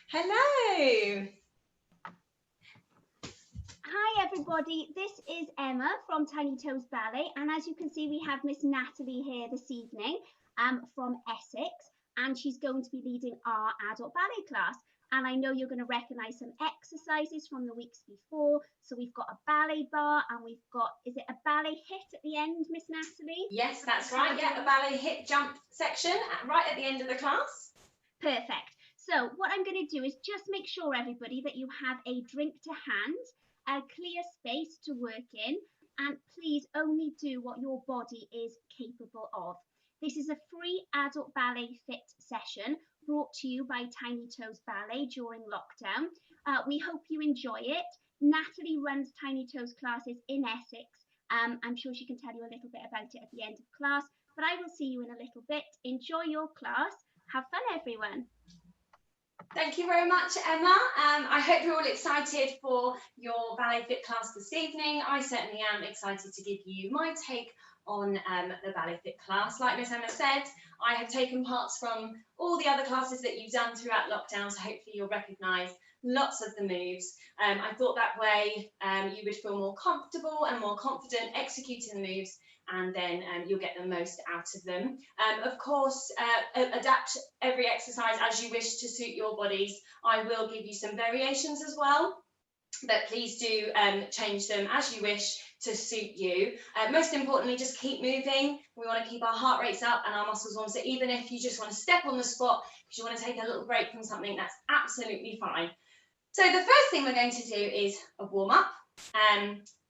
Hello. Hi everybody, this is Emma from Tiny Toes Ballet, and as you can see we have Miss Natalie here this evening from Essex, and she's going to be leading our adult ballet class. And I know you're going to recognise some exercises from the weeks before. So we've got a ballet bar and we've got, is it a ballet hit at the end, Miss Natalie? Yes, that's right. Yeah, a ballet hit jump section right at the end of the class. Perfect. So what I'm going to do is just make sure, everybody, that you have a drink to hand, a clear space to work in, and please only do what your body is capable of. This is a free adult ballet fit session brought to you by Tiny Toes Ballet during lockdown. We hope you enjoy it. Natalie runs Tiny Toes classes in Essex. I'm sure she can tell you a little bit about it at the end of class, but I will see you in a little bit. Enjoy your class. Have fun, everyone. Thank you very much, Emma. I hope you're all excited for your ballet fit class this evening. I certainly am excited to give you my take on the ballet fit class. Like Miss Emma said, I have taken parts from all the other classes that you've done throughout lockdown, so hopefully you'll recognise lots of the moves. I thought that way you would feel more comfortable and more confident executing the moves, and then you'll get the most out of them. Of course, adapt every exercise as you wish to suit your bodies. I will give you some variations as well, but please do change them as you wish to suit you. Most importantly, just keep moving. We want to keep our heart rates up and our muscles warm, so even if you just want to step on the spot because you want to take a little break from something, that's absolutely fine. So the first thing we're going to do is a warm-up.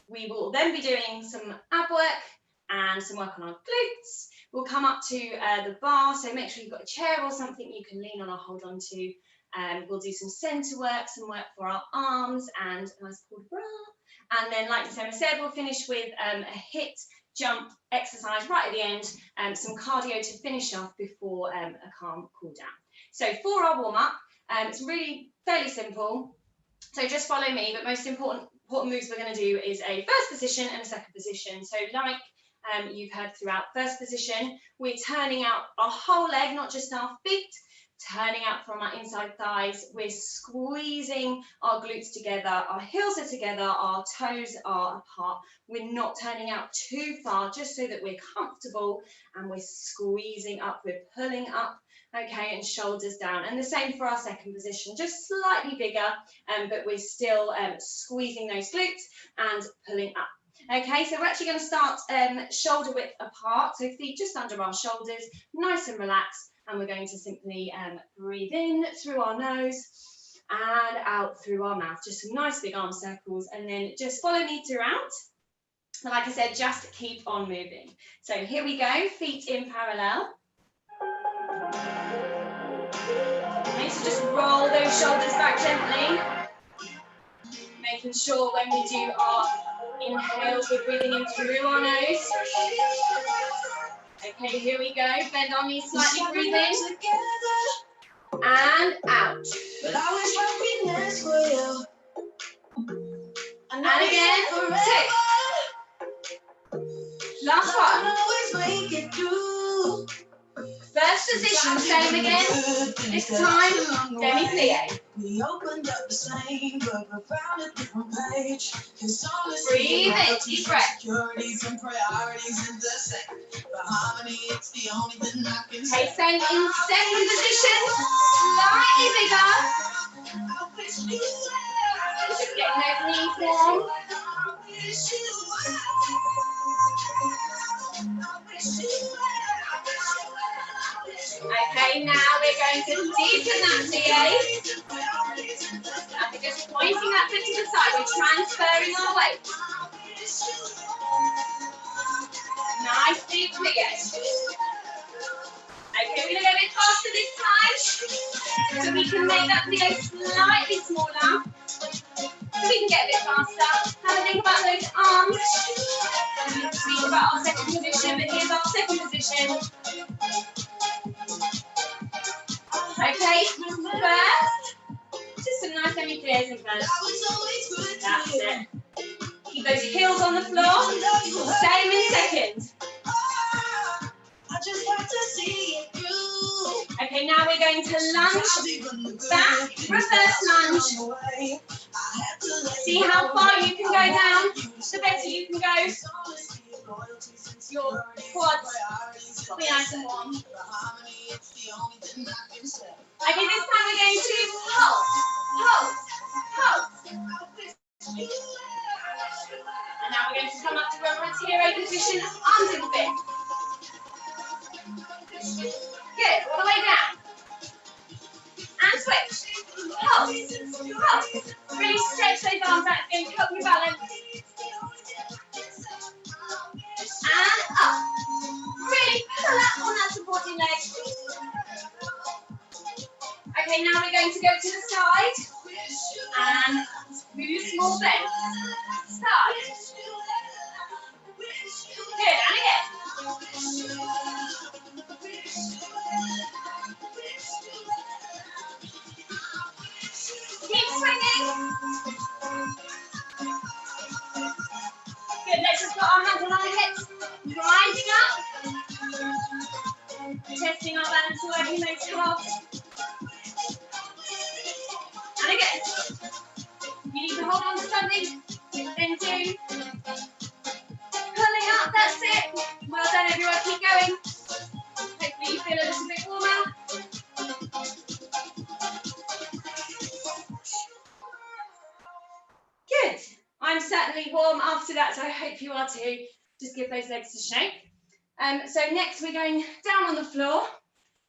We will then be doing some ab work and some work on our glutes. We'll come up to the bar, so make sure you've got a chair or something you can lean on or hold on to. We'll do some centre work, some work for our arms and a nice pulled bra. And then, like Miss Emma said, we'll finish with a hit jump exercise right at the end, some cardio to finish off before a calm cool down. So for our warm-up, it's really fairly simple. So just follow me, but most important moves we're going to do is a first position and a second position. So like you've heard throughout, first position, we're turning out our whole leg, not just our feet, turning out from our inside thighs. We're squeezing our glutes together, our heels are together, our toes are apart. We're not turning out too far, just so that we're comfortable, and we're squeezing up, we're pulling up, okay, and shoulders down. And the same for our second position, just slightly bigger, but we're still squeezing those glutes and pulling up. Okay, so we're actually going to start shoulder width apart, so feet just under our shoulders, nice and relaxed, and we're going to simply breathe in through our nose and out through our mouth, just some nice big arm circles, and then just follow me throughout. Like I said, just keep on moving. So here we go, feet in parallel. Okay, so just roll those shoulders back gently, making sure when we do our inhales, we're breathing in through our nose. Okay, here we go. Bend our knees slightly, breathe in. And out. And again, 2. Last one. First position, same again. This time, demi-plie. We opened up the same, but we found a different page. Breathe in, deep breath. And priorities in the same. The harmony, it's the only thing I can say. Okay, same in second position, slightly bigger. Just getting those knees warm. Okay, now we're going to deepen that plie. And we're just pointing that foot to the side. We're transferring our weight. Nice deep plie. Okay, we're going to go a bit faster this time, so we can make that plie slightly smaller. So we can get a bit faster. Have a think about those arms. And we can speak about our second position, but here's our second position. Okay, first, just some nice demi-plies in first. That's it. Keep those heels on the floor. Same in second. Okay, Okay, now we're going to lunge back, reverse lunge. See how far you can go down, the better you can go. Your quads will be nice and warm. Okay, this time we're going to pulse, pulse, pulse. And now we're going to come up to reverence hero position, arms in the bit. Good, all the way down. And switch. Pulse, pulse. Really stretch those arms out, it's going to help you balance. And up. Really pull up on that supporting leg. Okay, now we're going to go to the side. And 2 small bends. Side. Good, and again. Keep swinging. Good, let's just put our hands on our hips. Rising up. Testing our balance, working those calves. And again. You need to hold on to something. Then 2. Pulling up, that's it. Well done everyone, keep going. Hopefully you feel a little bit warmer. Good. I'm certainly warm after that, so I hope you are too. Just give those legs a shake. So next we're going down on the floor.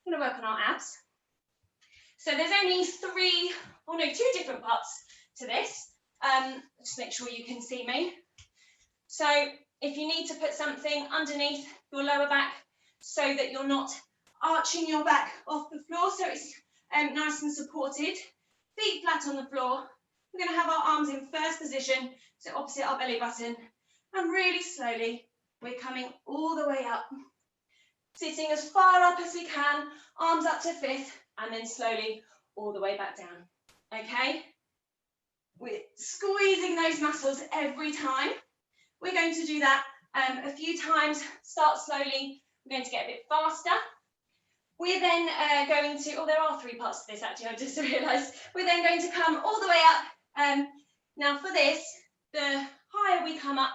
We're going to work on our abs. So there's only 2 different parts to this. Just make sure you can see me. So if you need to put something underneath your lower back so that you're not arching your back off the floor, so it's nice and supported, feet flat on the floor. We're going to have our arms in first position, so opposite our belly button, and really slowly we're coming all the way up, sitting as far up as we can, arms up to 5th, and then slowly all the way back down. Okay? We're squeezing those muscles every time. We're going to do that a few times. Start slowly. We're going to get a bit faster. We're then going to, there are 3 parts to this actually, I just realised. We're then going to come all the way up. Now for this, the higher we come up,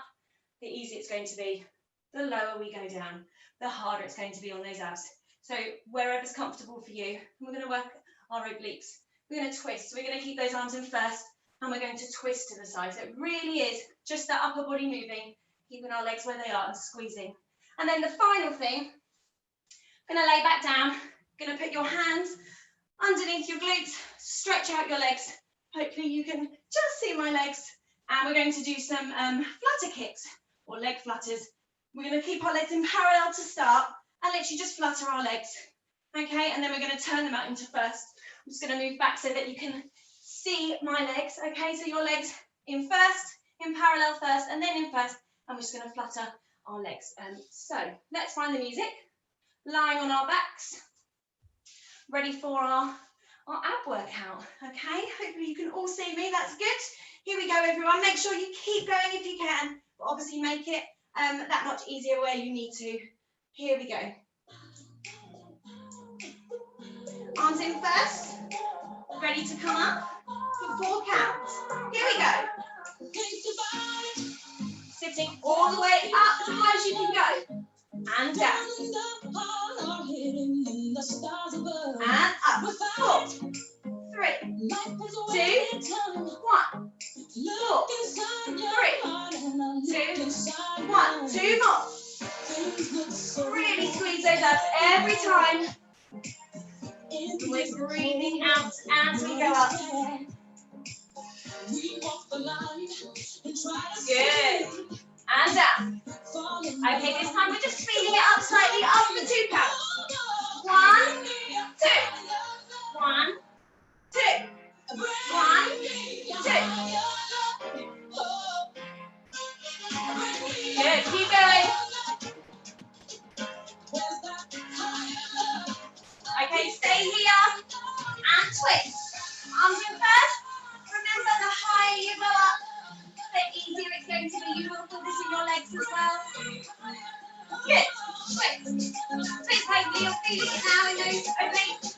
the easier it's going to be. The lower we go down, the harder it's going to be on those abs. So wherever's comfortable for you. We're going to work our obliques. We're going to twist. So we're going to keep those arms in first, and we're going to twist to the side. So it really is just that upper body moving, keeping our legs where they are and squeezing. And then the final thing, going to lay back down, going to put your hands underneath your glutes, stretch out your legs. Hopefully you can just see my legs. And we're going to do some flutter kicks or leg flutters. We're going to keep our legs in parallel to start and literally just flutter our legs. Okay, and then we're going to turn them out into first. I'm just going to move back so that you can see my legs. Okay, so your legs in first, in parallel first, and then in first, and we're just going to flutter our legs. So let's find the music. Lying on our backs, ready for our ab workout. Okay, hopefully you can all see me. That's good. Here we go, everyone. Make sure you keep going if you can, but obviously make it that much easier where you need to. Here we go. Arms in first, ready to come up for 4 counts. Here we go. Sitting all the way up as high as you can go. And down. And up. 4, 3, 2, 1. 4, 3, 2, 1. 2 more. Really squeeze those abs every time. We're breathing out as we go up. Good. And down. Okay, this time we're just speeding it up slightly after 2 counts. 1, 2. 1, 2. 1, 2. Good, keep going. Okay, stay here and twist. Arms in first. Remember, the higher you go up, the easier it's going to be. You will feel this in your legs as well. Good. Twist. Twist, hopefully you're feeling it now in those obliques.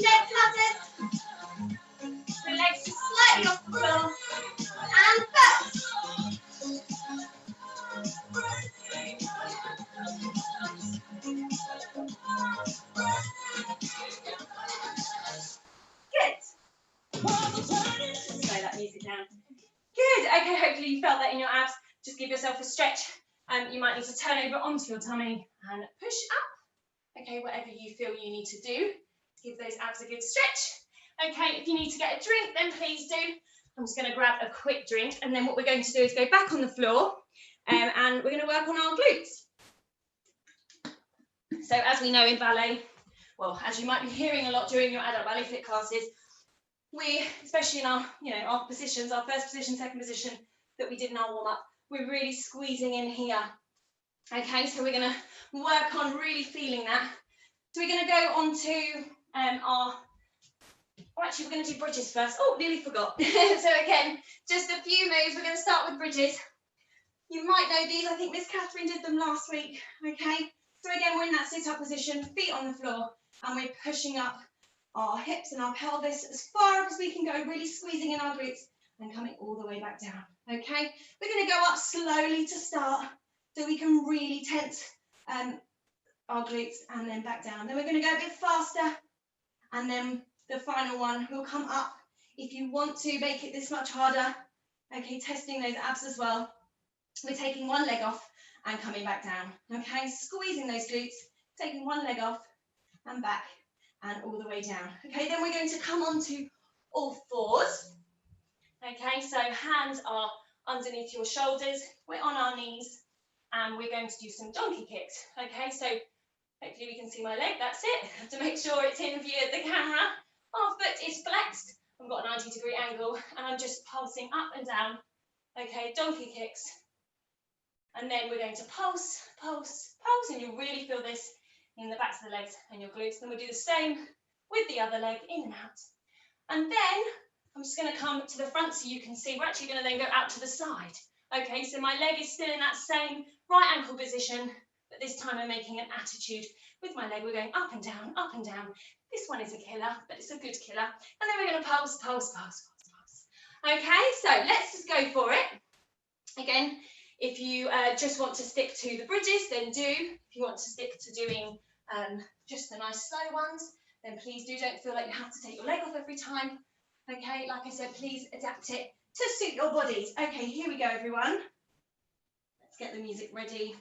Leg flutters. The legs just slightly off the floor. And first. Good. Slow that music down. Good. Okay, hopefully you felt that in your abs. Just give yourself a stretch. You might need to turn over onto your tummy and push up. Okay, whatever you feel you need to do. Give those abs a good stretch. Okay, if you need to get a drink, then please do. I'm just going to grab a quick drink, and then what we're going to do is go back on the floor and we're going to work on our glutes. So as we know in ballet, well, as you might be hearing a lot during your adult ballet fit classes, we, especially in our, our positions, our first position, second position that we did in our warm-up, we're really squeezing in here. Okay, so we're going to work on really feeling that. So we're going to go on to actually we're going to do bridges first. Oh, nearly forgot. So again, just a few moves. We're going to start with bridges. You might know these. I think Miss Catherine did them last week. Okay, so again, we're in that sit-up position, feet on the floor, and we're pushing up our hips and our pelvis as far up as we can go, really squeezing in our glutes and coming all the way back down. Okay, we're going to go up slowly to start so we can really tense our glutes and then back down. Then we're going to go a bit faster, and then the final one will come up. If you want to make it this much harder, okay, testing those abs as well, we're taking one leg off and coming back down. Okay, squeezing those glutes, taking one leg off and back and all the way down. Okay, then we're going to come onto all fours. Okay, so hands are underneath your shoulders, we're on our knees, and we're going to do some donkey kicks. Okay, so hopefully we can see my leg, that's it. I have to make sure it's in view of the camera. Our foot is flexed, I've got a 90-degree angle, and I'm just pulsing up and down. Okay, donkey kicks. And then we're going to pulse, pulse, pulse, and you'll really feel this in the backs of the legs and your glutes. Then we'll do the same with the other leg, in and out. And then I'm just going to come to the front so you can see. We're actually going to then go out to the side. Okay, so my leg is still in that same right ankle position, but this time I'm making an attitude with my leg. We're going up and down, up and down. This one is a killer, but it's a good killer. And then we're going to pulse, pulse, pulse, pulse, pulse. Okay, so let's just go for it. Again, if you just want to stick to the bridges, then do. If you want to stick to doing just the nice slow ones, then please do. Don't feel like you have to take your leg off every time. Okay, like I said, please adapt it to suit your bodies. Okay, here we go, everyone. Let's get the music ready.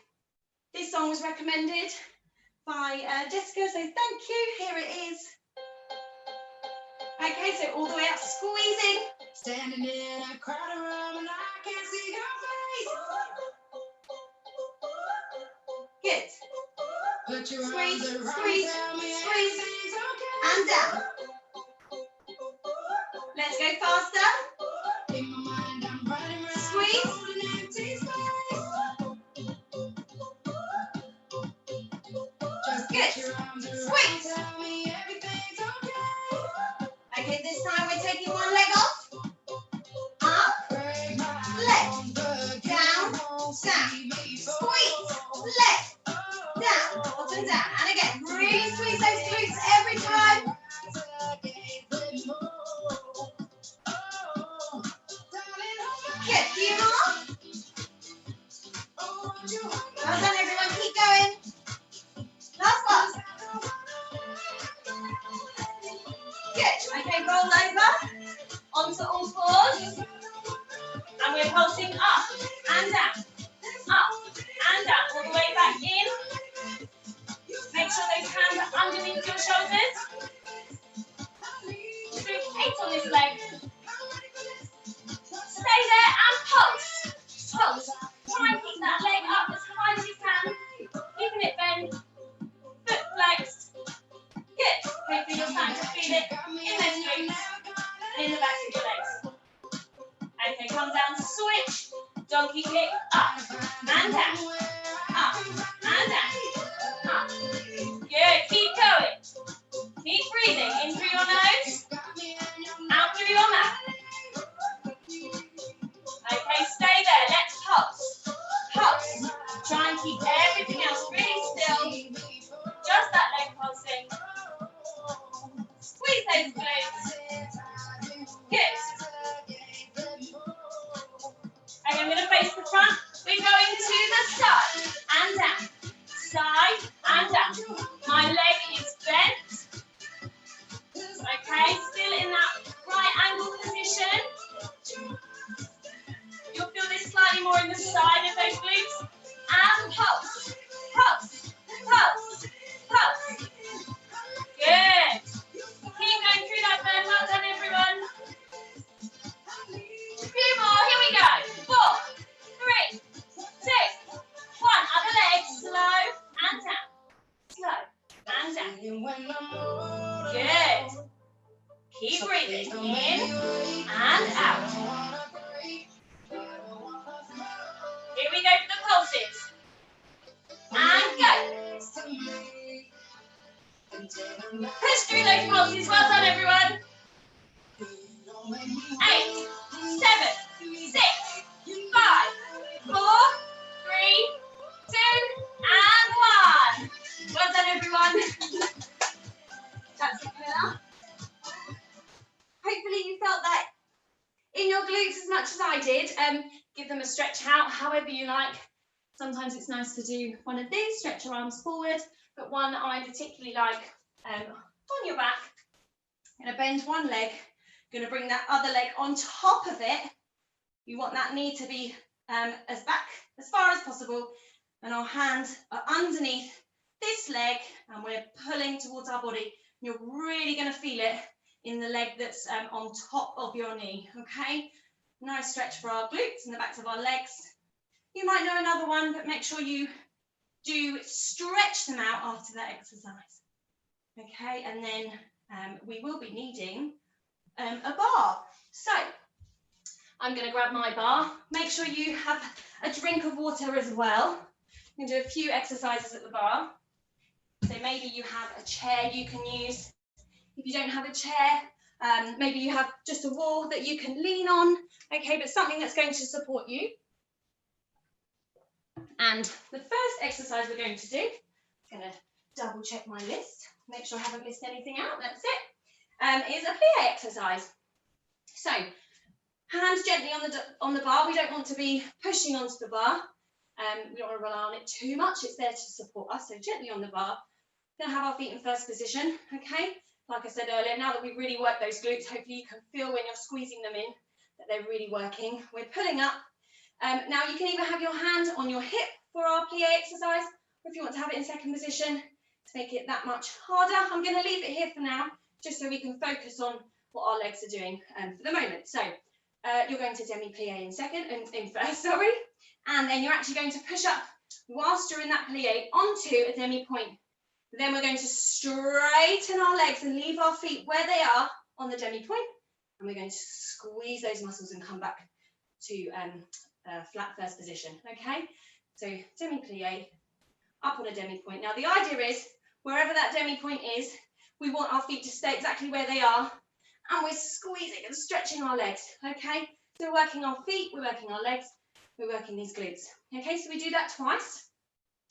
This song was recommended by Jessica, so thank you. Here it is. Okay, so all the way up, squeezing. Standing in a crowded room and I can't see your face. Good. Put your squeeze, squeeze, squeeze, and down. Let's go faster. In my mind, I'm running around. Squeeze. Good. Squeeze. Okay, this time we're taking one leg off. Up, leg, down, down. Squeeze, leg, down, bottom down. And again, really squeeze those glutes every time. Good, few more. Well done, everyone. Keep going. Last one. Good. Okay, roll over onto all fours. And we're pulsing up and down. Up and down. All the way back in. Make sure those hands are underneath your shoulders. Do 8 on this leg. Stay there and pulse. Pulse. Try and keep that leg up as high as you can. Keeping it bent. Foot flexed. Good. Hopefully you're starting to feel it in those glutes and in the backs of your legs. Okay, come down, switch. Donkey kick, up and down. Up and down. Up. Good. Keep going. Keep breathing. In through your nose. Out through your mouth. Okay, stay there. Let's pulse. Pulse. Try and keep everything else really still. Just that leg pulsing. Squeeze those glutes. Good. Okay, I'm going to face the front. We're going to the side and down. Side and down. My leg is bent. Okay, still in that right angle position. You'll feel this slightly more in the side of those glutes. And pulse, pulse, pulse, pulse. Good. Keep going through that burn. Well done, everyone. A few more. Here we go. 4, 3, 2, 1. Other leg. Slow and down. Slow and down. Good. Keep breathing. In and out. Here we go for the pulses. And go. Push through those pulses. Well done, everyone. 8, 7, 6, 5, 4, 3, 2, and 1. Well done, everyone. That's it, Camilla. Hopefully you felt that in your glutes as much as I did. Give them a stretch out, however you like. Sometimes it's nice to do one of these, stretch your arms forward, but one I particularly like on your back. I'm going to bend one leg, going to bring that other leg on top of it. You want that knee to be as back as far as possible, and our hands are underneath this leg, and we're pulling towards our body. You're really going to feel it in the leg that's on top of your knee, okay? Nice stretch for our glutes and the backs of our legs. You might know another one, but make sure you do stretch them out after that exercise, okay? And then we will be needing a bar. So I'm going to grab my bar. Make sure you have a drink of water as well. I'm going to do a few exercises at the bar. So maybe you have a chair you can use. If you don't have a chair, maybe you have just a wall that you can lean on, okay, but something that's going to support you. And the first exercise we're going to do, I'm going to double check my list, make sure I haven't missed anything out, that's it, is a plie exercise. So, hands gently on the bar. We don't want to be pushing onto the bar. We don't want to rely on it too much. It's there to support us, so gently on the bar. We're going to have our feet in first position, okay? Like I said earlier, now that we've really worked those glutes, hopefully you can feel when you're squeezing them in that they're really working. We're pulling up. Now you can either have your hand on your hip for our plie exercise, or if you want to have it in second position to make it that much harder. I'm going to leave it here for now, just so we can focus on what our legs are doing for the moment. So you're going to demi-plie in first, sorry, and then you're actually going to push up whilst you're in that plie onto a demi-point. Then we're going to straighten our legs and leave our feet where they are on the demi-point, and we're going to squeeze those muscles and come back to flat first position, okay? So demi-plie, up on a demi-point. Now the idea is, wherever that demi-point is, we want our feet to stay exactly where they are, and we're squeezing and stretching our legs, okay? So we're working our feet, we're working our legs, we're working these glutes, okay? So we do that twice.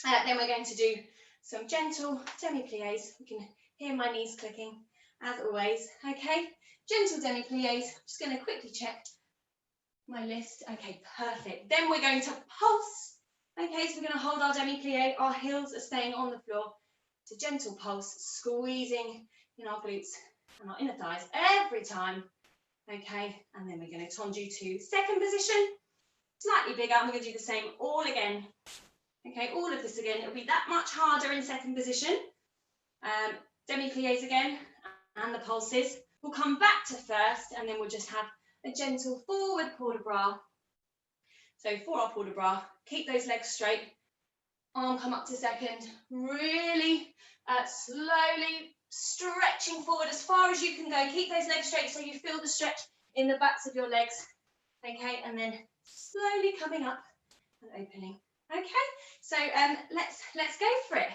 Then we're going to do some gentle demi-plies. You can hear my knees clicking, as always, okay? Gentle demi-plies. Just going to quickly check my list. Okay, perfect. Then we're going to pulse. Okay, so we're going to hold our demi-plie. Our heels are staying on the floor. It's a gentle pulse, squeezing in our glutes and our inner thighs every time. Okay, and then we're going to Tondu to second position. Slightly bigger. I'm going to do the same all again. Okay, all of this again. It'll be that much harder in second position. Demi-plies again, and the pulses. We'll come back to first, and then we'll just have a gentle forward port de bras. So for our port de bras, keep those legs straight. Arm come up to second. Really slowly stretching forward as far as you can go. Keep those legs straight so you feel the stretch in the backs of your legs. Okay, and then slowly coming up and opening. Okay, so let's go for it.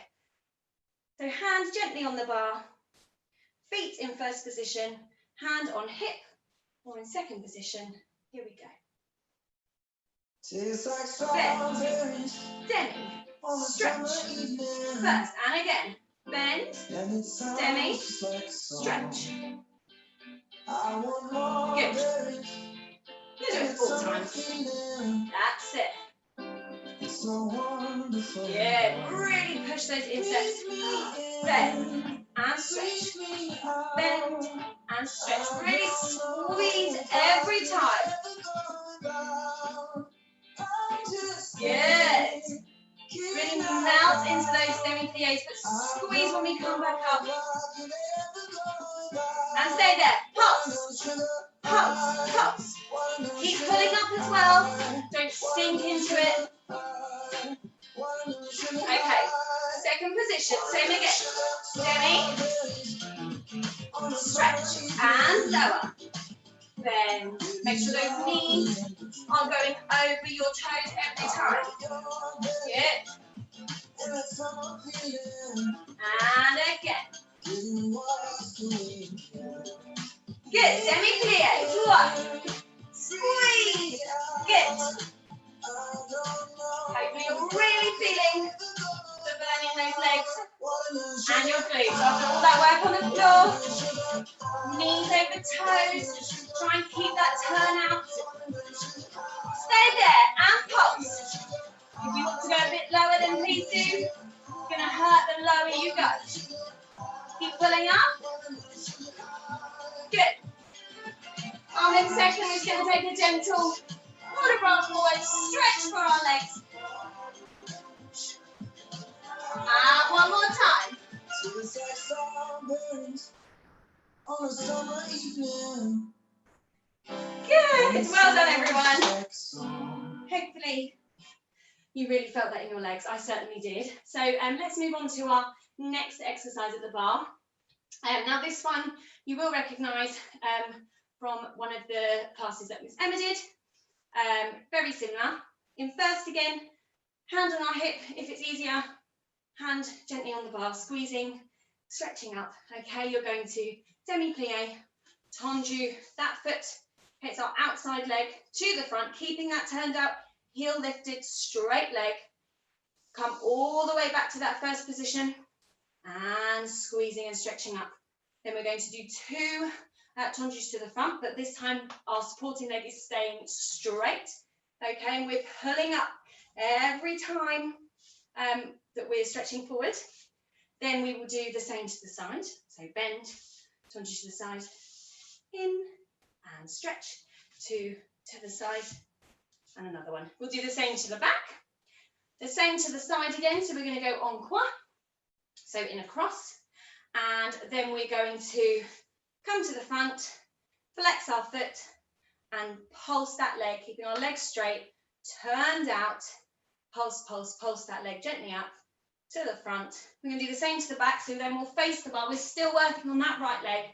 So hands gently on the bar, feet in first position, hand on hip or in second position. Here we go. Bend, demi, stretch, first, and again. Bend, demi, stretch, Good. You do it 4 times. That's it. Good. Really push those insteps. Bend and stretch. Bend and stretch. Really squeeze every time. Good. Really melt into those demi-pliés, but squeeze when we come back up. And stay there. Pulse. Pulse. Pulse. Keep pulling up as well. Don't sink into it. Okay. Second position. Same again. Demi. Stretch. And lower. Then make sure those knees are going over your toes every time. Good. And again. Good. Demi-plie. 1. Squeeze. Good. Hopefully you're really feeling the burn in those legs and your glutes. After all that work on the floor, knees over toes. Try and keep that turn out. Stay there and pulse. If you want to go a bit lower, then please do. It's going to hurt the lower you go. Keep pulling up. Good. Our next section is going to take a gentle quarter roll forward, stretch for our legs. And one more time. Good. Well done, everyone. Hopefully you really felt that in your legs. I certainly did. So let's move on to our next exercise at the bar. Now this one you will recognise from one of the classes that Miss Emma did. Very similar. In first again, hand on our hip if it's easier, hand gently on the bar, squeezing, stretching up. Okay, you're going to demi-plie, Tondu, that foot hits our outside leg to the front, keeping that turned out, heel lifted, straight leg. Come all the way back to that first position and squeezing and stretching up. Then we're going to do 2 Tondus to the front, but this time our supporting leg is staying straight. Okay, and we're pulling up every time that we're stretching forward. Then we will do the same to the side. So bend, Tondus to the side, in and stretch, 2 to the side, and another one. We'll do the same to the back, the same to the side again. So we're going to go en croix, so in a cross, and then we're going to come to the front, flex our foot, and pulse that leg, keeping our legs straight, turned out, pulse, pulse, pulse that leg gently up to the front. We're going to do the same to the back, so then we'll face the bar. We're still working on that right leg.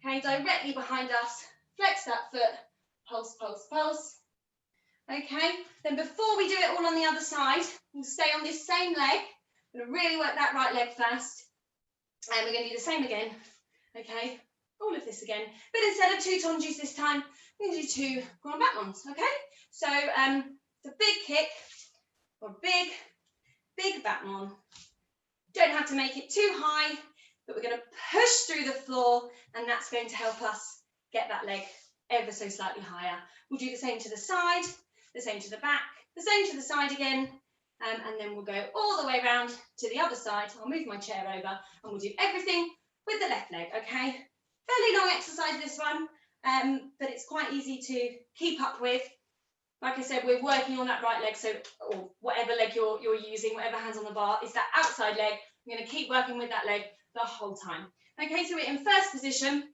Okay, directly behind us, flex that foot, pulse, pulse, pulse. Okay, then before we do it all on the other side, we'll stay on this same leg. We're going to really work that right leg first. And we're going to do the same again. Okay, all of this again. But instead of 2 Tondus this time, we're going to do 2 grand battements. Okay, so the big kick or big battement. Don't have to make it too high, but we're going to push through the floor, and that's going to help us get that leg ever so slightly higher. We'll do the same to the side, the same to the back, the same to the side again, and then we'll go all the way around to the other side. I'll move my chair over, and we'll do everything with the left leg, okay? Fairly long exercise, this one, but it's quite easy to keep up with. Like I said, we're working on that right leg, so or whatever leg you're using, whatever hand's on the bar, is that outside leg. I'm going to keep working with that leg the whole time. Okay, so we're in first position.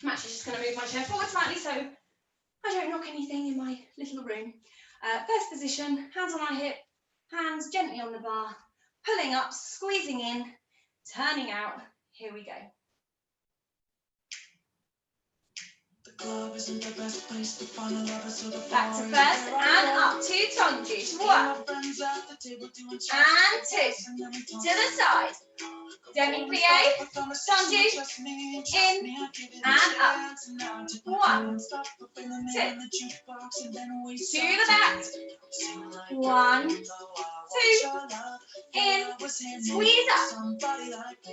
I'm actually just going to move my chair forward slightly so I don't knock anything in my little room. First position, hands on our hip, hands gently on the bar, pulling up, squeezing in, turning out. Here we go. Back to first and up, 2 Tondus, 1 and 2, to the side, Demi-plie, Tondu, in and up. 1, 2, to the back. 1, 2, in, squeeze up.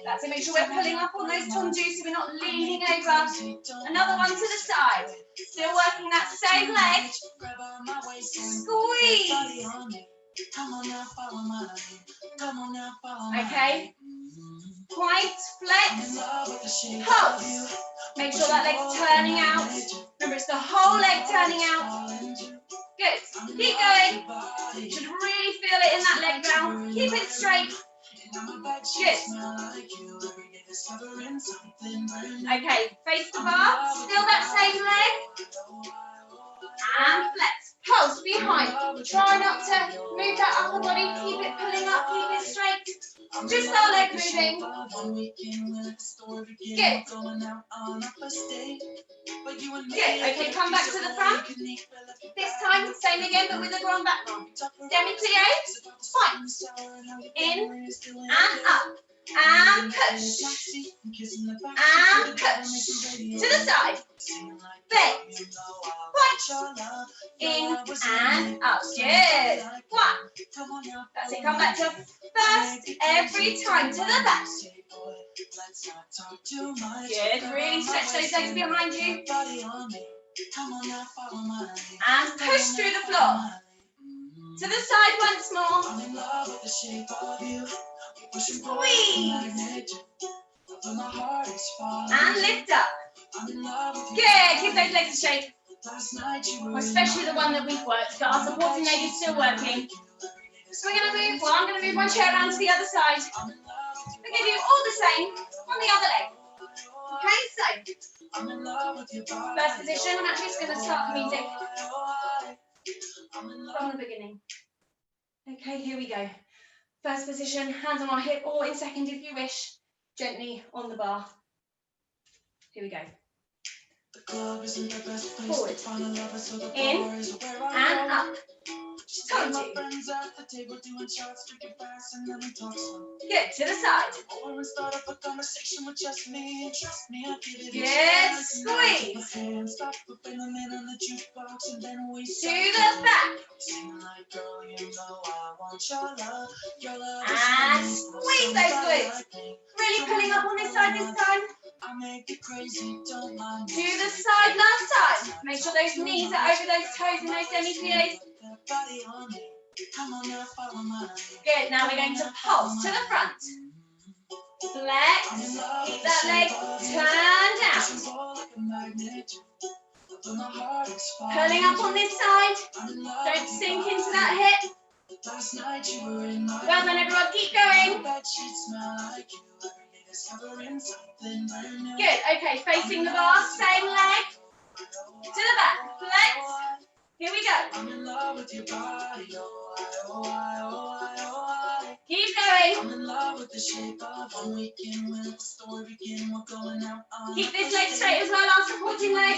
That's it, make sure we're pulling up on those tondus so we're not leaning over. Another one to the side. Still working that same leg. Squeeze. Okay. Point, flex, pulse. Make sure that leg's turning out. Remember, it's the whole leg turning out. Good. Keep going. You should really feel it in that leg now. Keep it straight. Good. Okay, face the bar. Still that same leg. And flex. Pulse behind. Try not to move that upper body. Keep it pulling up. Keep it straight. Just our leg moving. Good. Good. Okay, come back to the front. This time, same again, but with a grand back roll. Demi-plie. Point. In and up. And push. And push. To the side. Bend. Point. In and up. Good. 1. That's it. Come back to first every time. To the back. Good. Really stretch those legs behind you. And push through the floor. To the side once more. Squeeze. And lift up. Good. Keep those legs straight. Especially the one that we've worked. Got our supporting leg is still working. So we're going to move. Well, I'm going to move my chair around to the other side. We're going to do all the same on the other leg. Okay, so first position. I'm actually just going to start the music from the beginning. Okay, here we go. First position, hands on our hip, or in second if you wish, gently on the bar. Here we go. Forward, in, and up. Tondu. Good, to the side. Good, squeeze. To the back. And squeeze those glutes. Really pulling up on this side this time. Do the side last time. Make sure those knees are over those toes and those demi-plies. Good, now we're going to pulse to the front. Flex, keep that leg turned out. Pulling up on this side. Don't sink into that hip. Well done everyone, keep going. Good, okay, facing the bar, same leg. To the back, flex. Here we go. Keep going. Keep this leg straight as well, our supporting leg.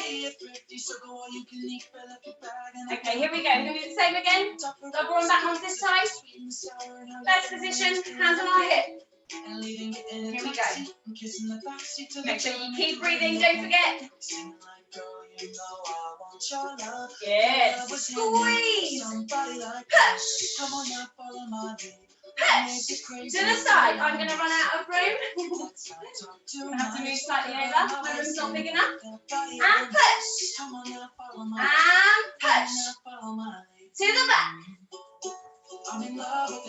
Okay, here we go. We're going to do the same again. Double on back ones this time. First position, hands on our hip. Here we go. Make sure you keep breathing, don't forget. Good. Squeeze. Push. Push. To the side. I'm going to run out of room. I have to move slightly over. My room's not big enough. And push. And push. To the back.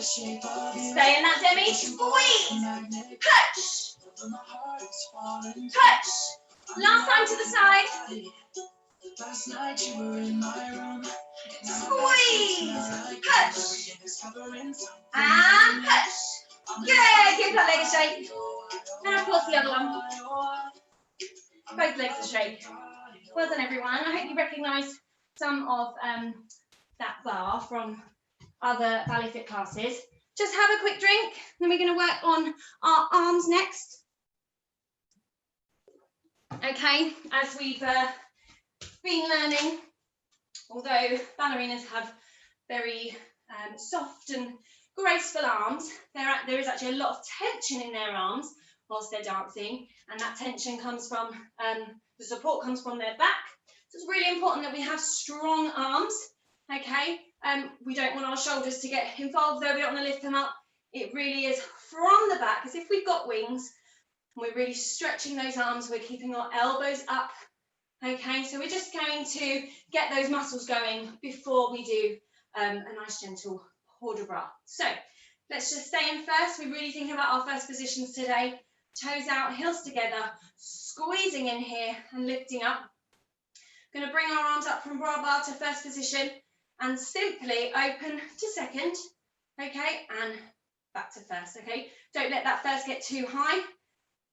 Stay in that demi. Squeeze. Push. Push. Last time to the side. Squeeze. Push. And push. Good. Keep that leg straight. And of course the other one. Both legs are straight. Well done everyone. I hope you recognise some of that bar from other Ballet Fit classes. Just have a quick drink, then we're going to work on our arms next. Okay, as we've been learning, although ballerinas have very soft and graceful arms. There is actually a lot of tension in their arms whilst they're dancing, and that tension comes from, the support comes from their back. So it's really important that we have strong arms, okay? We don't want our shoulders to get involved though, we don't want to lift them up. It really is from the back, as if we've got wings, and we're really stretching those arms, we're keeping our elbows up, okay? So we're just going to get those muscles going before we do a nice gentle port de bras. So let's just stay in first. We're really thinking about our first positions today. Toes out, heels together, squeezing in here and lifting up. Going to bring our arms up from bra bar to first position and simply open to second, okay, and back to first, okay. Don't let that first get too high.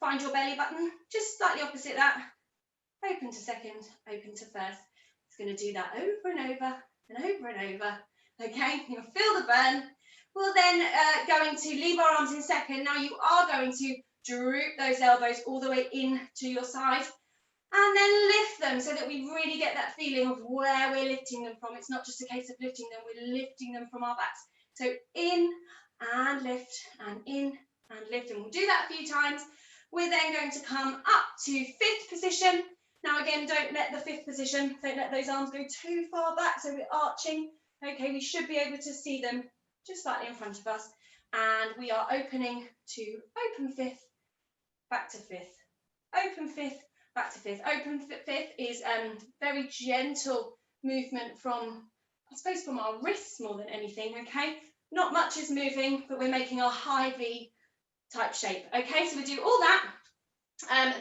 Find your belly button, just slightly opposite that. Open to second, open to first. It's going to do that over and over and over and over, okay. You'll feel the burn. We'll then going to leave our arms in second. Now you are going to droop those elbows all the way in to your side and then lift them so that we really get that feeling of where we're lifting them from. It's not just a case of lifting them, we're lifting them from our backs. So in and lift and in and lift, and we'll do that a few times. We're then going to come up to fifth position. Now again, don't let the fifth position, don't let those arms go too far back so we're arching. Okay, we should be able to see them just slightly in front of us, and we are opening to open fifth, back to fifth, open fifth, back to fifth. Open fifth is very gentle movement from, I suppose, from our wrists more than anything, okay? Not much is moving, but we're making our high V type shape, okay? So we do all that,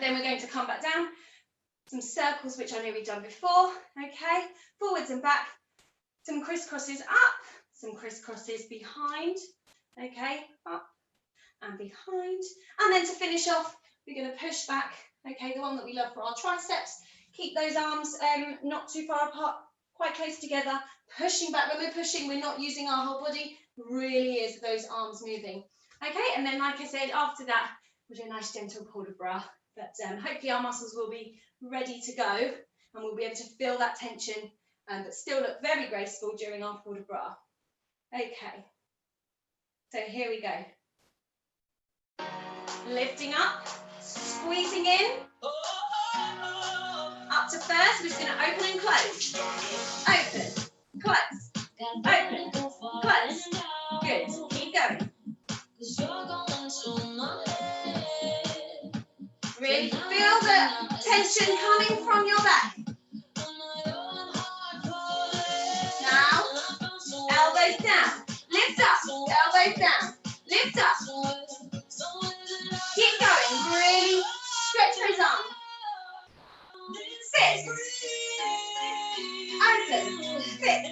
then we're going to come back down, some circles, which I know we've done before, okay? Forwards and back, some crisscrosses up, some crisscrosses behind, okay? Up and behind. And then to finish off, we're going to push back, okay, the one that we love for our triceps. Keep those arms not too far apart, quite close together. Pushing back. When we're pushing, we're not using our whole body. Really is those arms moving. Okay, and then like I said, after that, we'll do a nice gentle port de bras. But hopefully our muscles will be ready to go and we'll be able to feel that tension, but still look very graceful during our port de bras. Okay, so here we go. Lifting up, squeezing in, up to first. We're just going to open and close. Open, close, open, close. Good, keep going. Really feel the tension coming from your back. Now, elbows down, lift up, elbows down, lift up. Keep going, really stretch those arms. Fifth, open, fifth,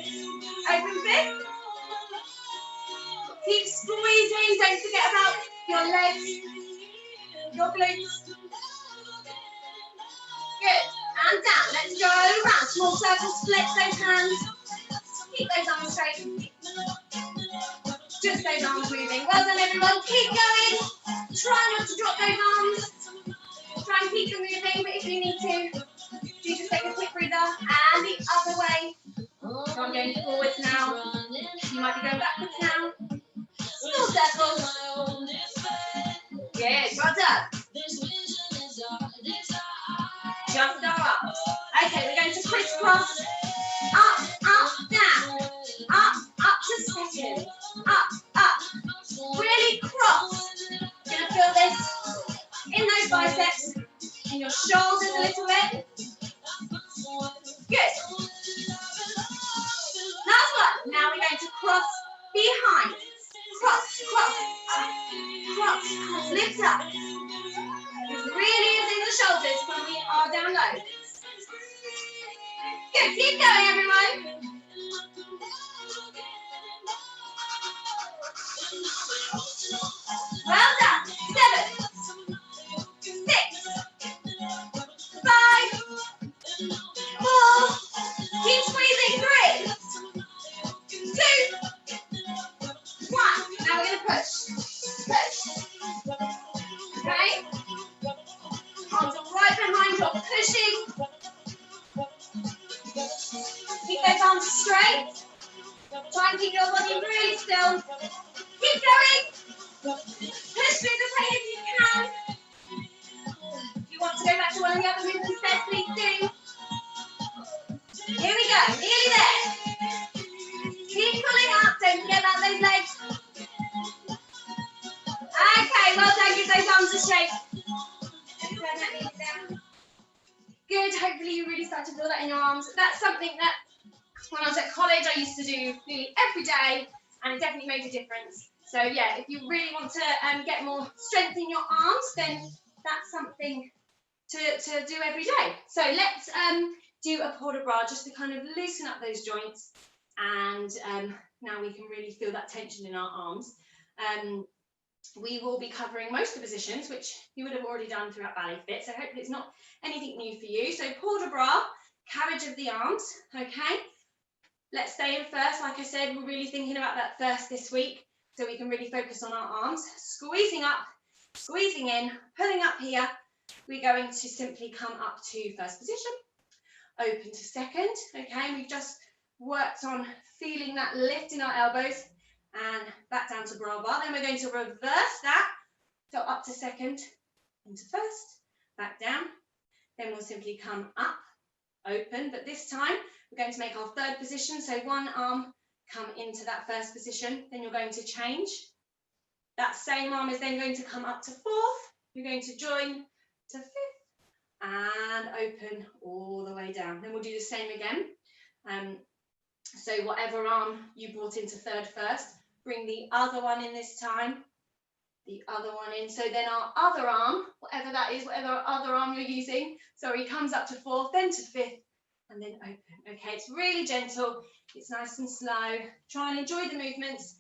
open fifth. Keep squeezing, don't forget about your legs, your glutes. Good, and down, let's go around, small circles, flex those hands. Keep those arms straight. Just those arms moving. Well done everyone, keep going. Try not to drop those arms. Try and keep them moving, but if you need to, do just take a quick breather. And the other way. So I'm going forwards now. You might be going backwards now. Small circles. Good, well done. Just go up. Okay, we're going to crisscross. Up, up, down. Up to second. Up. Really cross. You're going to feel this in those biceps, in your shoulders a little bit. Good. Last one. Now we're going to cross behind. Cross. Lift up. This really is in the shoulders when we are down low. Good. Keep going, everyone. Well done. 7, 6, 5, 4. Keep squeezing. 3, 2, 1. Now we're going to push. Okay. Arms are right behind you. Pushing. Keep those arms straight. Try and keep your body really still. Keep Keep going. Push through the pain if you can. If you want to go back to one of the other moves instead, please do. Here we go, nearly there. Keep pulling up, don't forget about those legs. Okay, well done, give those arms a shake. Turn that knee down. Good, hopefully you really start to feel that in your arms. That's something that when I was at college I used to do nearly every day, and it definitely made a difference. So yeah, if you really want to get more strength in your arms, then that's something to do every day. So let's do a port de bras just to kind of loosen up those joints, and now we can really feel that tension in our arms. We will be covering most of the positions, which you would have already done throughout Ballet Fit, so hopefully it's not anything new for you. So port de bras, carriage of the arms, okay? Let's stay in first. Like I said, we're really thinking about that first this week, so we can really focus on our arms. Squeezing up, squeezing in, pulling up here. We're going to simply come up to first position, open to second, okay? We've just worked on feeling that lift in our elbows, and back down to bra bar. Then we're going to reverse that, so up to second, into first, back down. Then we'll simply come up, open, but this time we're going to make our third position, so one arm come into that first position, then you're going to change. That same arm is then going to come up to fourth, you're going to join to fifth, and open all the way down. Then we'll do the same again. So whatever arm you brought into third first, bring the other one in this time, the other one in. So then our other arm, whatever that is, whatever other arm you're using, sorry, comes up to fourth, then to fifth, and then open. Okay, it's really gentle, it's nice and slow. Try and enjoy the movements.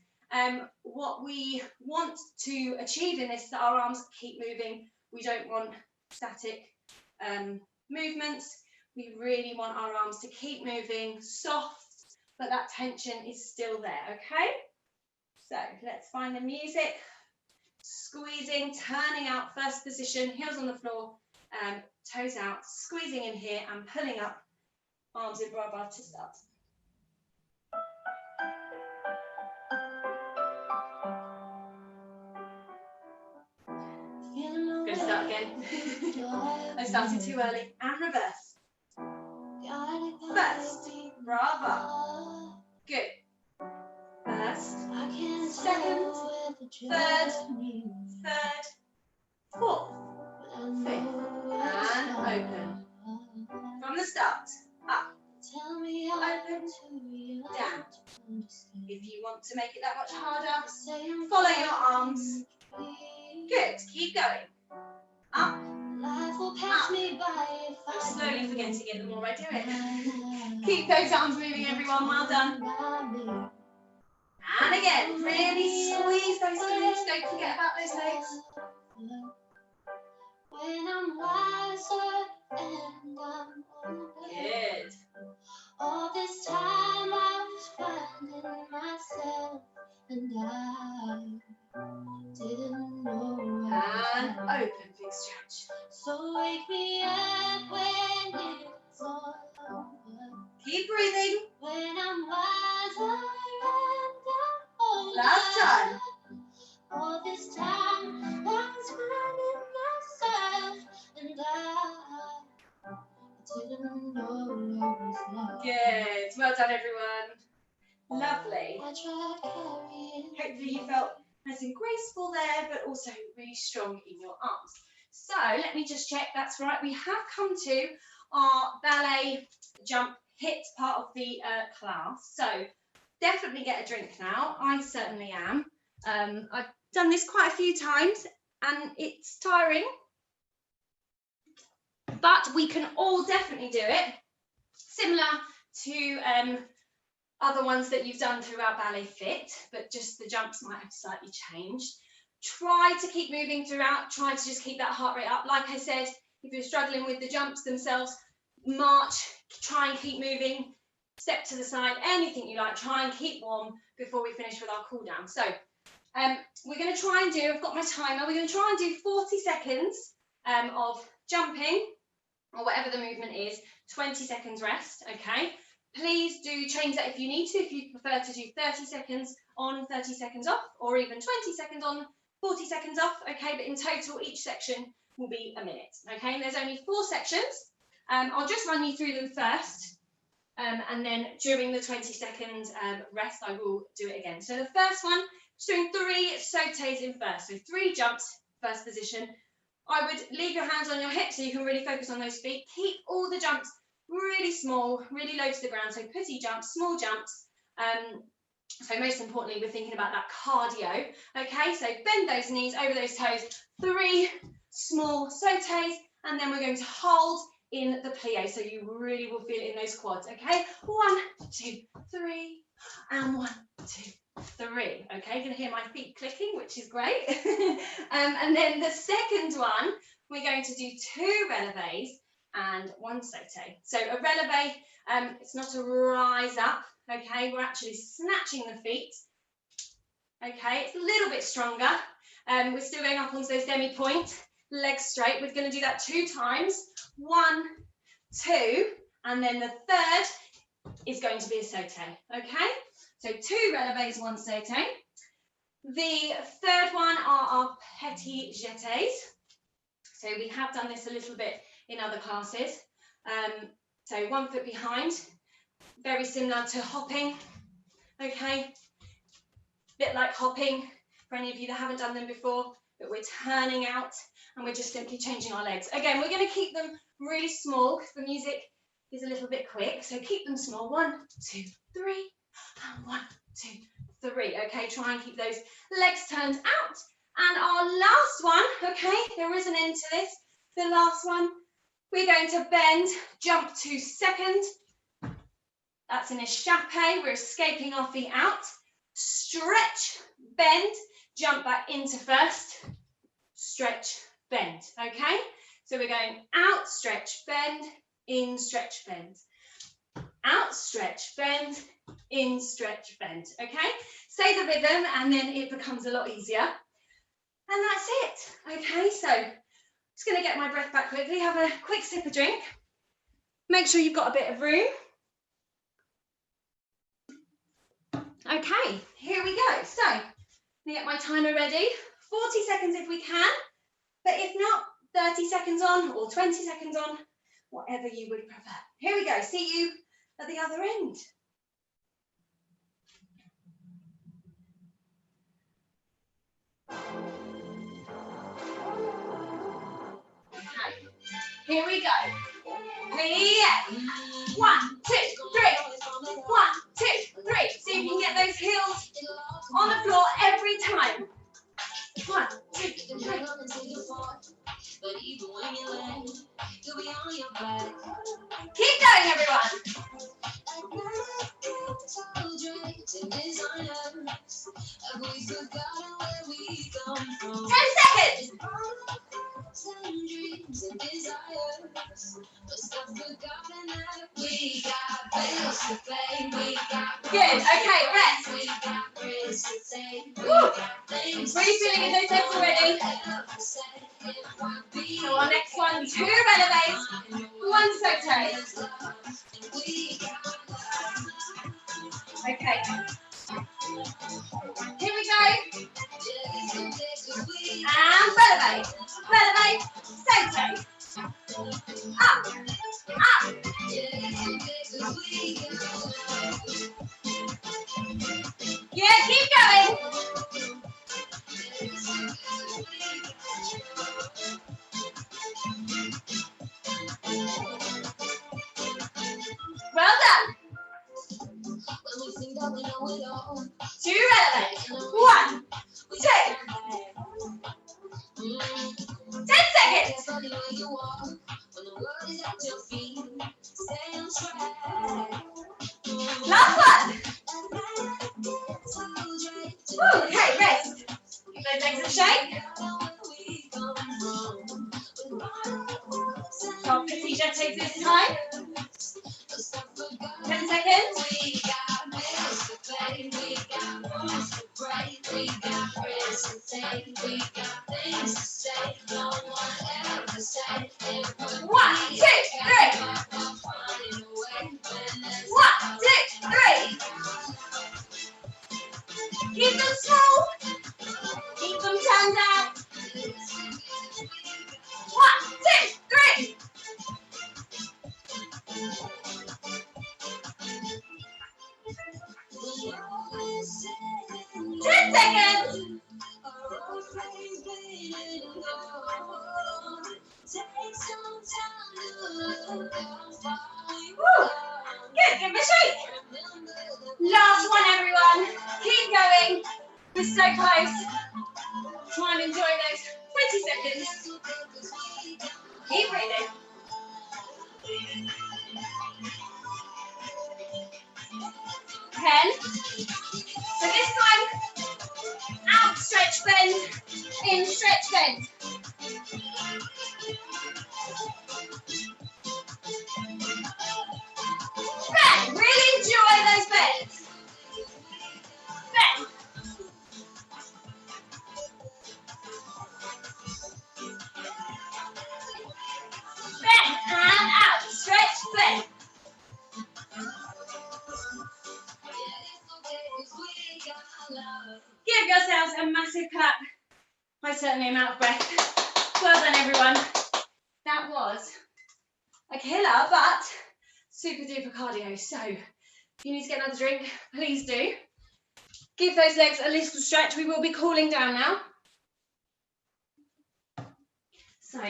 What we want to achieve in this is that our arms keep moving. We don't want static movements. We really want our arms to keep moving, soft, but that tension is still there, okay? So let's find the music. Squeezing, turning out, first position, heels on the floor, toes out, squeezing in here and pulling up, arms in bra bar to start. Going to start again. I started too early. And reverse. First, bra bar. Good. First, second, third, fourth, fifth, and open. From the start, up, open, down. If you want to make it that much harder, follow your arms. Good, keep going. Up, up. I'm slowly forgetting it the more I do it. Keep those arms moving, everyone, well done. And again, really squeeze those glutes, don't forget about those legs. Good. All this time I was finding myself, and I didn't know. And open, big stretch. So wake me up when it's all over. Keep breathing. When I'm wiser and I'm older. Last time. All this time I was finding myself, and I didn't know I was lost. Good. Well done, everyone. Lovely. Hopefully you felt nice and graceful there, but also really strong in your arms. So let me just check. That's right. We have come to our ballet jump hit part of the class. So definitely get a drink now. I certainly am. I've done this quite a few times and it's tiring, but we can all definitely do it. Similar to other ones that you've done throughout Ballet Fit, but just the jumps might have slightly changed. Try to keep moving throughout, try to just keep that heart rate up. Like I said, if you're struggling with the jumps themselves, march, try and keep moving, step to the side, anything you like, try and keep warm before we finish with our cool down. So we're going to try and do, I've got my timer, we're going to try and do 40 seconds of jumping, or whatever the movement is, 20 seconds rest, okay? Please do change that if you need to, if you prefer to do 30 seconds on, 30 seconds off, or even 20 seconds on, 40 seconds off, okay? But in total, each section will be a minute, okay? And there's only 4 sections. I'll just run you through them first, and then during the 20-second rest, I will do it again. So the first one, just doing 3 sautés in first, so 3 jumps, first position. I would leave your hands on your hips so you can really focus on those feet. Keep all the jumps really small, really low to the ground, so petit jumps, small jumps. So most importantly, we're thinking about that cardio. Okay, so bend those knees over those toes, 3 small sautés, and then we're going to hold in the plie, so you really will feel it in those quads. Okay, 1, 2, 3, and 1, 2, 3. Okay, going to hear my feet clicking, which is great. And then the second one, we're going to do 2 relevés and 1 sauté. So a relevé, it's not a rise up, okay? We're actually snatching the feet, okay? It's a little bit stronger. We're still going up onto those demi-point, legs straight. We're going to do that 2 times. 1, 2, and then the third is going to be a sauté, okay? So 2 relevés, 1 sauté. The third one are our petit jetés. So we have done this a little bit in other classes. So 1 foot behind, very similar to hopping, okay? Bit like hopping for any of you that haven't done them before, but we're turning out and we're just simply changing our legs. Again, we're going to keep them really small because the music is a little bit quick, so keep them small. 1, 2, 3, and 1, 2, 3. Okay, try and keep those legs turned out. And our last one, okay, there is an end to this. The last one, we're going to bend, jump to second. That's an échappé. We're escaping our feet out. Stretch, bend, jump back into first. Stretch, bend, okay? So we're going out, stretch, bend, in, stretch, bend. Out, stretch, bend, in, stretch, bend, okay? Say the rhythm and then it becomes a lot easier. And that's it, okay? So just going to get my breath back quickly, have a quick sip of drink. Make sure you've got a bit of room. Okay, here we go. So, let me get my timer ready. 40 seconds if we can, but if not, 30 seconds on or 20 seconds on, whatever you would prefer. Here we go. See you at the other end. Okay, here we go. Yeah. 1, 2, 3. 1, 2, 3. See if you can get those heels on the floor every time. 1, 2, 3. Keep going, everyone. 10 seconds. Good. Okay, rest. Woo. Really feeling in those legs already. So our next one, 2 relevés, 1 sauté. Okay. Here we go. And releve, releve, sauté. Up, up. Yeah, keep going. Well done. 2 relevés. 1, 2. 10 seconds. Last one. Ooh, okay, rest. Give those legs a shake. So petit jeté this time. 10 seconds. One, two, three. 1, seconds. Woo. Good, give me a shake. Last one, everyone. Keep going. We're so close. Try and enjoy those 20 seconds. Keep breathing. 10. So this time, out, stretch, bend, in, stretch, bend. Bend, really enjoy those bends. Bend. Bend, and out, stretch, bend. Give yourselves a massive clap. I certainly am out of breath. Well done, everyone. That was a killer, but super duper cardio. So if you need to get another drink, please do. Give those legs a little stretch. We will be cooling down now. So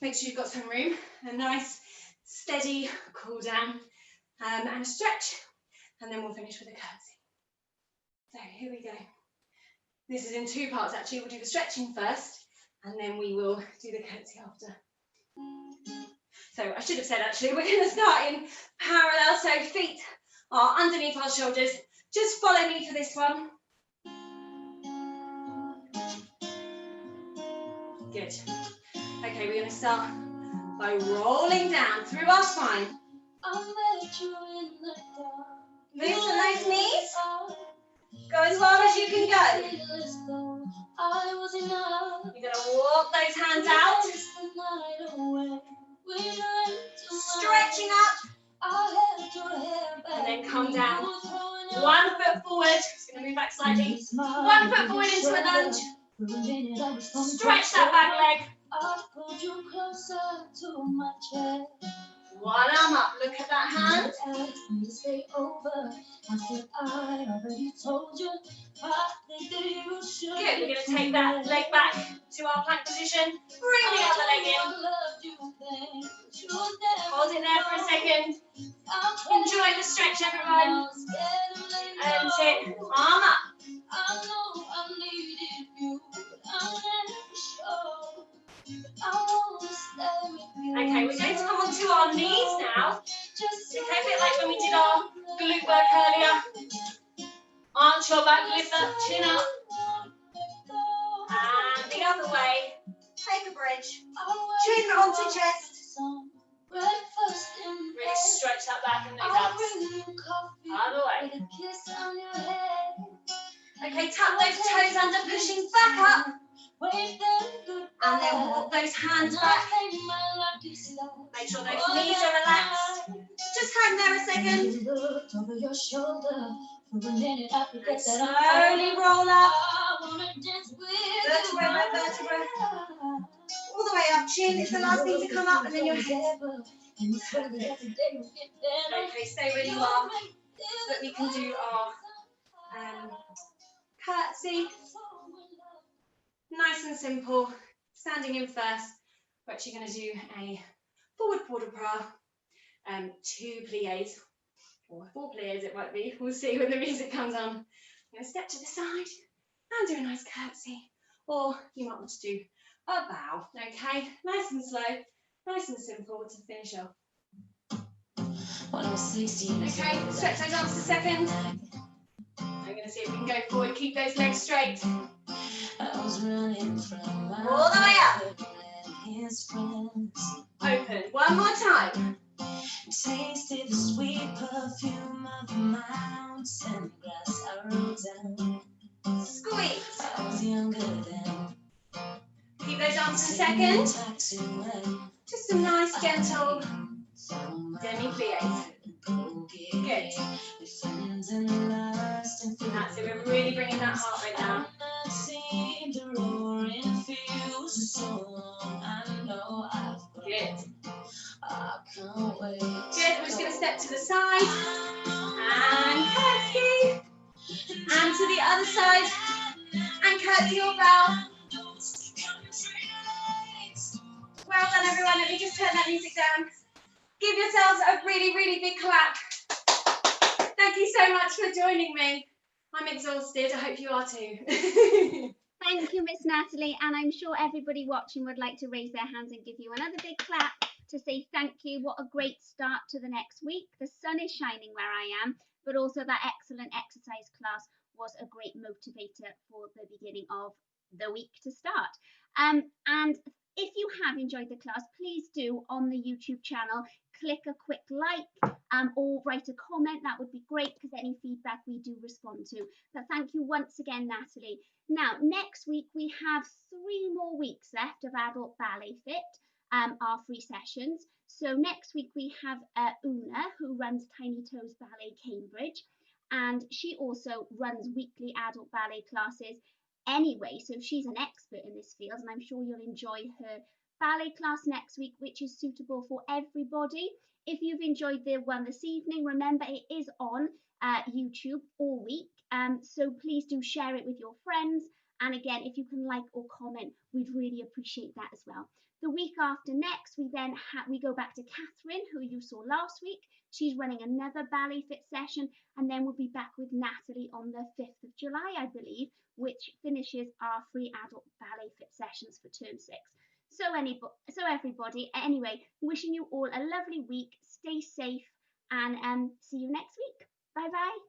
make sure you've got some room, a nice steady cool down and a stretch, and then we'll finish with a curtsy. So here we go. This is in two parts actually. We'll do the stretching first and then we will do the curtsy after. So I should have said actually we're going to start in parallel, so feet are underneath our shoulders. Just follow me for this one. Good. Okay, we're going to start by rolling down through our spine. Move to those knees. Go as far as you can go. You're going to walk those hands out. Stretching up. And then come down. 1 foot forward. Just going to move back slightly. 1 foot forward into a lunge. Stretch that back leg. One arm up, look at that hand. Good, we're going to take that leg back to our plank position. Bring the other leg in. Hold it there for a second. Enjoy the stretch, everyone. And sit, arm up. Okay, we're going to come onto our knees now. Okay, a bit like when we did our glute work earlier. Arch your back, lift that chin up. And the other way. Take a bridge. Chin onto chest. Really stretch that back and those abs. Other way. Okay, tap those toes under, pushing back up. And then walk those hands back. Make sure those knees are relaxed. Just hang there a second. And slowly roll up. Vertebra by vertebra. All the way up. Chin is the last thing to come up, and then your head. Okay, stay where you are. So that we can do our curtsy. Nice and simple. Standing in first. We're actually going to do a forward port de bras, 2 pliés, or 4 pliés it might be. We'll see when the music comes on. I'm going to step to the side and do a nice curtsy. Or you might want to do a bow. Okay, nice and slow, nice and simple to finish off. Okay, stretch those arms a second. I'm going to see if we can go forward. Keep those legs straight. All the way up. Open. One more time. Tasted the sweet perfume of the mountain grass I rode down. Squeeze. I was younger then. Keep those arms a second. Just some nice gentle demi-pliés. Good. That's it. We're really bringing that heart rate down. Good. Good. We're just going to step to the side and curtsy. And to the other side. And curtsy your bell. Well done, everyone. Let me just turn that music down. Give yourselves a really, really big clap. Thank you so much for joining me. I'm exhausted. I hope you are too. Thank you, Miss Natalie, and I'm sure everybody watching would like to raise their hands and give you another big clap to say thank you. What a great start to the next week. The sun is shining where I am, but also that excellent exercise class was a great motivator for the beginning of the week to start. And if you have enjoyed the class, please do on the YouTube channel click a quick like or write a comment. That would be great because any feedback we do respond to. But thank you once again, Natalie. Now, next week we have 3 more weeks left of Adult Ballet Fit, our free sessions. So next week we have Una, who runs Tiny Toes Ballet Cambridge, and she also runs weekly adult ballet classes anyway, so she's an expert in this field, and I'm sure you'll enjoy her ballet class next week, which is suitable for everybody. If you've enjoyed the one this evening, remember it is on YouTube all week, so please do share it with your friends, and again, if you can like or comment, we'd really appreciate that as well. The week after next, we go back to Catherine, who you saw last week. She's running another ballet fit session, and then we'll be back with Natalie on the 5th of July, I believe, which finishes our free adult ballet fit sessions for term 6. So everybody, anyway, wishing you all a lovely week. Stay safe, and see you next week. Bye bye.